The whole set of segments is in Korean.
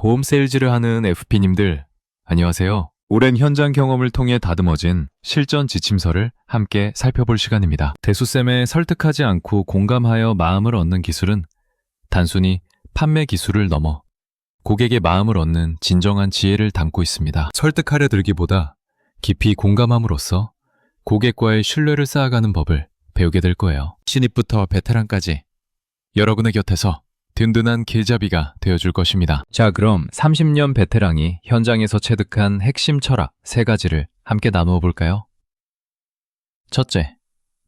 보험 세일즈를 하는 FP님들, 안녕하세요. 오랜 현장 경험을 통해 다듬어진 실전 지침서를 함께 살펴볼 시간입니다. 대수쌤의 설득하지 않고 공감하여 마음을 얻는 기술은 단순히 판매 기술을 넘어 고객의 마음을 얻는 진정한 지혜를 담고 있습니다. 설득하려 들기보다 깊이 공감함으로써 고객과의 신뢰를 쌓아가는 법을 배우게 될 거예요. 신입부터 베테랑까지 여러분의 곁에서 든든한 길잡이가 되어줄 것입니다. 자, 그럼 30년 베테랑이 현장에서 체득한 핵심 철학 3가지를 함께 나누어 볼까요? 첫째,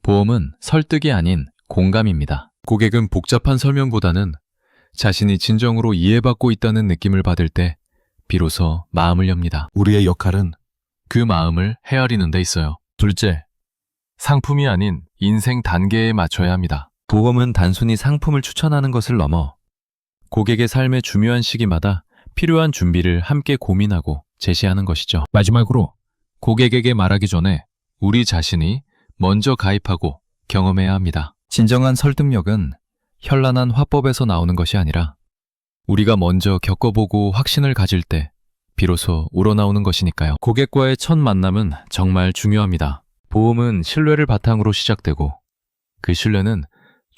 보험은 설득이 아닌 공감입니다. 고객은 복잡한 설명보다는 자신이 진정으로 이해받고 있다는 느낌을 받을 때 비로소 마음을 엽니다. 우리의 역할은 그 마음을 헤아리는 데 있어요. 둘째, 상품이 아닌 인생 단계에 맞춰야 합니다. 보험은 단순히 상품을 추천하는 것을 넘어 고객의 삶의 중요한 시기마다 필요한 준비를 함께 고민하고 제시하는 것이죠. 마지막으로 고객에게 말하기 전에 우리 자신이 먼저 가입하고 경험해야 합니다. 진정한 설득력은 현란한 화법에서 나오는 것이 아니라 우리가 먼저 겪어보고 확신을 가질 때 비로소 우러나오는 것이니까요. 고객과의 첫 만남은 정말 중요합니다. 보험은 신뢰를 바탕으로 시작되고 그 신뢰는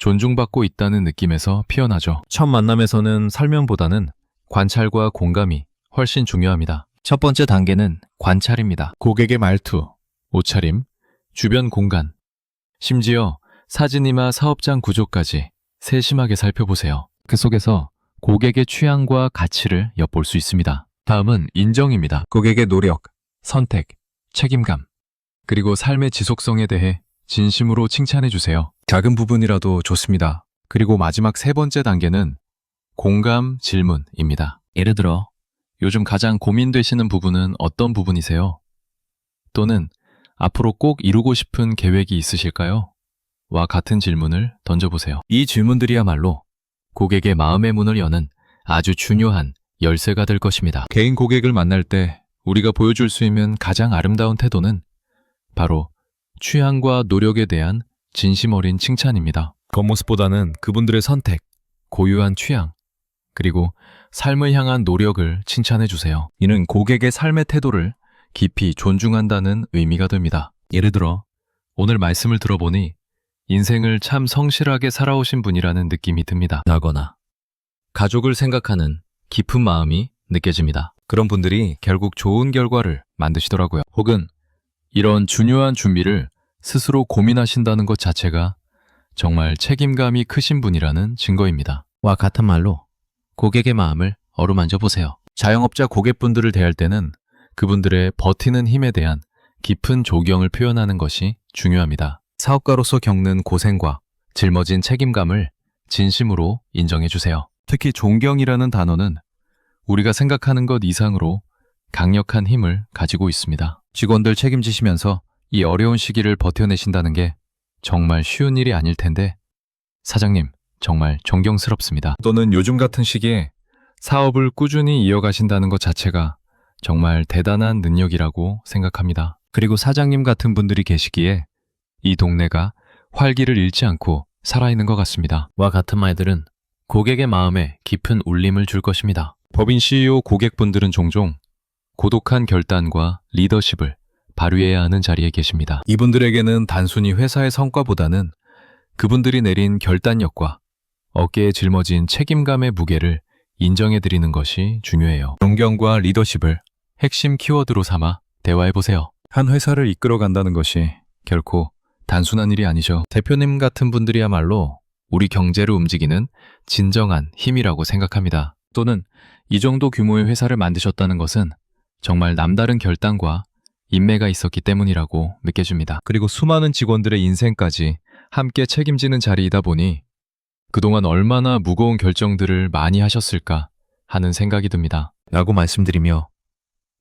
존중받고 있다는 느낌에서 피어나죠. 첫 만남에서는 설명보다는 관찰과 공감이 훨씬 중요합니다. 첫 번째 단계는 관찰입니다. 고객의 말투, 옷차림, 주변 공간, 심지어 사진이나 사업장 구조까지 세심하게 살펴보세요. 그 속에서 고객의 취향과 가치를 엿볼 수 있습니다. 다음은 인정입니다. 고객의 노력, 선택, 책임감, 그리고 삶의 지속성에 대해 진심으로 칭찬해 주세요. 작은 부분이라도 좋습니다. 그리고 마지막 3번째 단계는 공감 질문입니다. 예를 들어, 요즘 가장 고민되시는 부분은 어떤 부분이세요? 또는 앞으로 꼭 이루고 싶은 계획이 있으실까요? 와 같은 질문을 던져보세요. 이 질문들이야말로 고객의 마음의 문을 여는 아주 중요한 열쇠가 될 것입니다. 개인 고객을 만날 때 우리가 보여줄 수 있는 가장 아름다운 태도는 바로 취향과 노력에 대한 진심 어린 칭찬입니다. 겉모습보다는 그분들의 선택, 고유한 취향, 그리고 삶을 향한 노력을 칭찬해 주세요. 이는 고객의 삶의 태도를 깊이 존중한다는 의미가 됩니다. 예를 들어, 오늘 말씀을 들어보니 인생을 참 성실하게 살아오신 분이라는 느낌이 듭니다. 라거나 가족을 생각하는 깊은 마음이 느껴집니다. 그런 분들이 결국 좋은 결과를 만드시더라고요. 혹은 이런 중요한 준비를 스스로 고민하신다는 것 자체가 정말 책임감이 크신 분이라는 증거입니다. 와 같은 말로 고객의 마음을 어루만져 보세요. 자영업자 고객분들을 대할 때는 그분들의 버티는 힘에 대한 깊은 존경을 표현하는 것이 중요합니다. 사업가로서 겪는 고생과 짊어진 책임감을 진심으로 인정해 주세요. 특히 존경이라는 단어는 우리가 생각하는 것 이상으로 강력한 힘을 가지고 있습니다. 직원들 책임지시면서 이 어려운 시기를 버텨내신다는 게 정말 쉬운 일이 아닐 텐데 사장님 정말 존경스럽습니다. 또는 요즘 같은 시기에 사업을 꾸준히 이어가신다는 것 자체가 정말 대단한 능력이라고 생각합니다. 그리고 사장님 같은 분들이 계시기에 이 동네가 활기를 잃지 않고 살아있는 것 같습니다. 와 같은 말들은 고객의 마음에 깊은 울림을 줄 것입니다. 법인 CEO 고객분들은 종종 고독한 결단과 리더십을 발휘해야 하는 자리에 계십니다. 이분들에게는 단순히 회사의 성과보다는 그분들이 내린 결단력과 어깨에 짊어진 책임감의 무게를 인정해드리는 것이 중요해요. 존경과 리더십을 핵심 키워드로 삼아 대화해보세요. 한 회사를 이끌어간다는 것이 결코 단순한 일이 아니죠. 대표님 같은 분들이야말로 우리 경제를 움직이는 진정한 힘이라고 생각합니다. 또는 이 정도 규모의 회사를 만드셨다는 것은 정말 남다른 결단과 인매가 있었기 때문이라고 느껴집니다. 그리고 수많은 직원들의 인생까지 함께 책임지는 자리이다 보니 그동안 얼마나 무거운 결정들을 많이 하셨을까 하는 생각이 듭니다. 라고 말씀드리며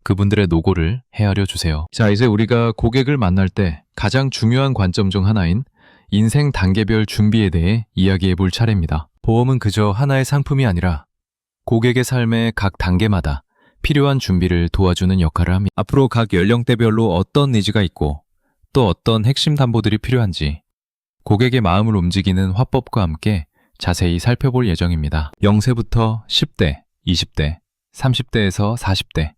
그분들의 노고를 헤아려 주세요. 자, 이제 우리가 고객을 만날 때 가장 중요한 관점 중 하나인 인생 단계별 준비에 대해 이야기해 볼 차례입니다. 보험은 그저 하나의 상품이 아니라 고객의 삶의 각 단계마다 필요한 준비를 도와주는 역할을 합니다. 앞으로 각 연령대별로 어떤 니즈가 있고 또 어떤 핵심 담보들이 필요한지 고객의 마음을 움직이는 화법과 함께 자세히 살펴볼 예정입니다. 0세부터 10대, 20대, 30대에서 40대,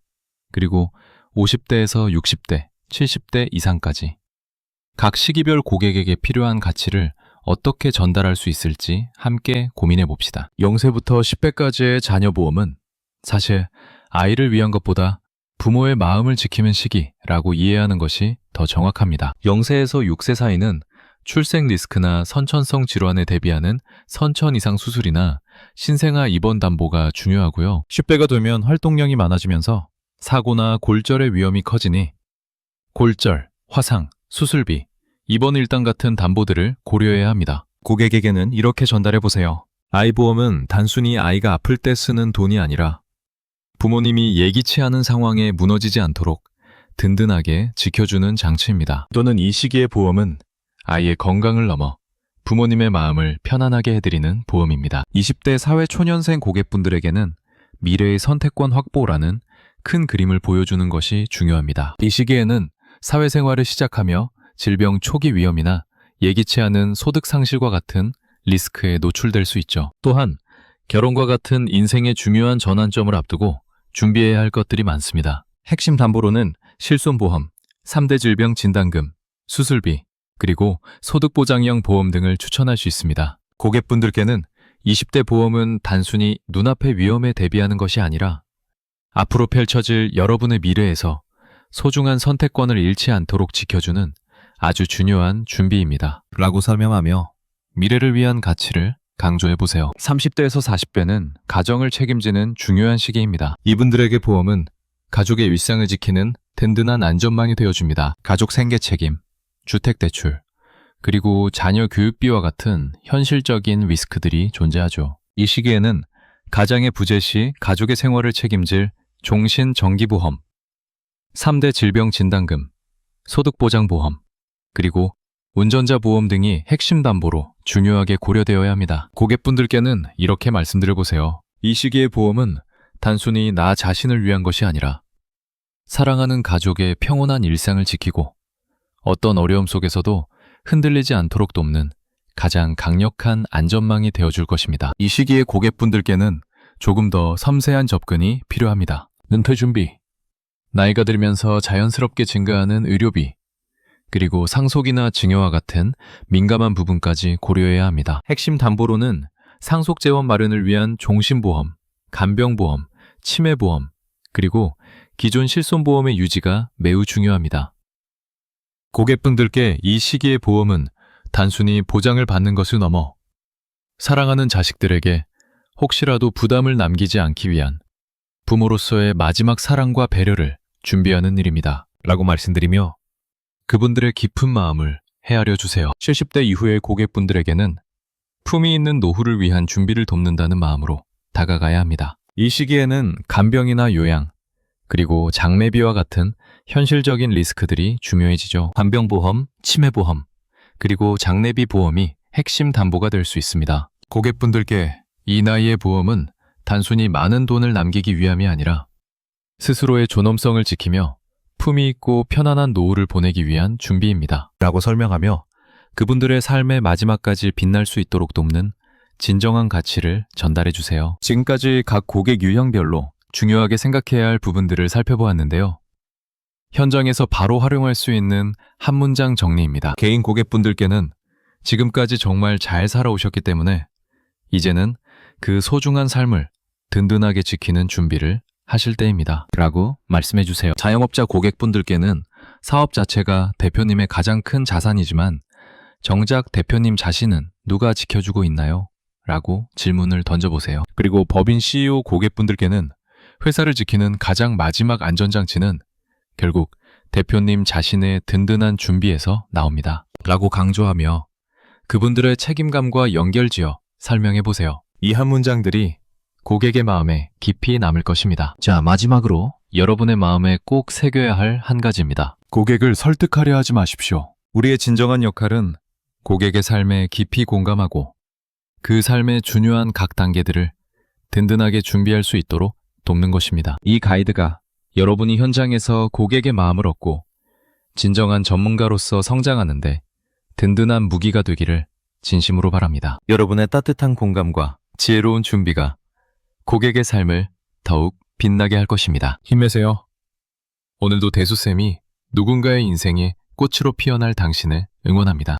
그리고 50대에서 60대, 70대 이상까지 각 시기별 고객에게 필요한 가치를 어떻게 전달할 수 있을지 함께 고민해 봅시다. 0세부터 10배까지의 자녀보험은 사실 아이를 위한 것보다 부모의 마음을 지키는 시기라고 이해하는 것이 더 정확합니다. 0세에서 6세 사이는 출생 리스크나 선천성 질환에 대비하는 선천 이상 수술이나 신생아 입원 담보가 중요하고요. 10배가 되면 활동량이 많아지면서 사고나 골절의 위험이 커지니 골절, 화상, 수술비, 입원 일당 같은 담보들을 고려해야 합니다. 고객에게는 이렇게 전달해 보세요. 아이보험은 단순히 아이가 아플 때 쓰는 돈이 아니라 부모님이 예기치 않은 상황에 무너지지 않도록 든든하게 지켜주는 장치입니다. 또는 이 시기의 보험은 아이의 건강을 넘어 부모님의 마음을 편안하게 해드리는 보험입니다. 20대 사회초년생 고객분들에게는 미래의 선택권 확보라는 큰 그림을 보여주는 것이 중요합니다. 이 시기에는 사회생활을 시작하며 질병 초기 위험이나 예기치 않은 소득 상실과 같은 리스크에 노출될 수 있죠. 또한 결혼과 같은 인생의 중요한 전환점을 앞두고 준비해야 할 것들이 많습니다. 핵심 담보로는 실손보험, 3대 질병 진단금, 수술비, 그리고 소득보장형 보험 등을 추천할 수 있습니다. 고객분들께는 20대 보험은 단순히 눈앞의 위험에 대비하는 것이 아니라 앞으로 펼쳐질 여러분의 미래에서 소중한 선택권을 잃지 않도록 지켜주는 아주 중요한 준비입니다. 라고 설명하며 미래를 위한 가치를 강조해보세요. 30대에서 40대는 가정을 책임지는 중요한 시기입니다. 이분들에게 보험은 가족의 일상을 지키는 든든한 안전망이 되어줍니다. 가족 생계 책임, 주택대출, 그리고 자녀 교육비와 같은 현실적인 리스크들이 존재하죠. 이 시기에는 가장의 부재 시 가족의 생활을 책임질 종신정기보험, 3대 질병진단금, 소득보장보험, 그리고 운전자 보험 등이 핵심 담보로 중요하게 고려되어야 합니다. 고객분들께는 이렇게 말씀드려보세요. 이 시기의 보험은 단순히 나 자신을 위한 것이 아니라 사랑하는 가족의 평온한 일상을 지키고 어떤 어려움 속에서도 흔들리지 않도록 돕는 가장 강력한 안전망이 되어줄 것입니다. 이 시기의 고객분들께는 조금 더 섬세한 접근이 필요합니다. 은퇴 준비, 나이가 들면서 자연스럽게 증가하는 의료비, 그리고 상속이나 증여와 같은 민감한 부분까지 고려해야 합니다. 핵심 담보로는 상속재원 마련을 위한 종신보험, 간병보험, 치매보험, 그리고 기존 실손보험의 유지가 매우 중요합니다. 고객분들께 이 시기의 보험은 단순히 보장을 받는 것을 넘어 사랑하는 자식들에게 혹시라도 부담을 남기지 않기 위한 부모로서의 마지막 사랑과 배려를 준비하는 일입니다. 라고 말씀드리며 그분들의 깊은 마음을 헤아려 주세요. 70대 이후의 고객분들에게는 품위 있는 노후를 위한 준비를 돕는다는 마음으로 다가가야 합니다. 이 시기에는 간병이나 요양, 그리고 장례비와 같은 현실적인 리스크들이 중요해지죠. 간병보험, 치매보험, 그리고 장례비 보험이 핵심 담보가 될 수 있습니다. 고객분들께 이 나이의 보험은 단순히 많은 돈을 남기기 위함이 아니라 스스로의 존엄성을 지키며 품위 있고 편안한 노후를 보내기 위한 준비입니다. 라고 설명하며 그분들의 삶의 마지막까지 빛날 수 있도록 돕는 진정한 가치를 전달해 주세요. 지금까지 각 고객 유형별로 중요하게 생각해야 할 부분들을 살펴보았는데요. 현장에서 바로 활용할 수 있는 한 문장 정리입니다. 개인 고객분들께는 지금까지 정말 잘 살아오셨기 때문에 이제는 그 소중한 삶을 든든하게 지키는 준비를 하실 때입니다. 라고 말씀해 주세요. 자영업자 고객분들께는 사업 자체가 대표님의 가장 큰 자산이지만 정작 대표님 자신은 누가 지켜주고 있나요? 라고 질문을 던져보세요. 그리고 법인 CEO 고객분들께는 회사를 지키는 가장 마지막 안전장치는 결국 대표님 자신의 든든한 준비에서 나옵니다. 라고 강조하며 그분들의 책임감과 연결지어 설명해 보세요. 이 한 문장들이 고객의 마음에 깊이 남을 것입니다. 자, 마지막으로 여러분의 마음에 꼭 새겨야 할 한 가지입니다. 고객을 설득하려 하지 마십시오. 우리의 진정한 역할은 고객의 삶에 깊이 공감하고 그 삶의 중요한 각 단계들을 든든하게 준비할 수 있도록 돕는 것입니다. 이 가이드가 여러분이 현장에서 고객의 마음을 얻고 진정한 전문가로서 성장하는데 든든한 무기가 되기를 진심으로 바랍니다. 여러분의 따뜻한 공감과 지혜로운 준비가 고객의 삶을 더욱 빛나게 할 것입니다. 힘내세요. 오늘도 대수쌤이 누군가의 인생에 꽃으로 피어날 당신을 응원합니다.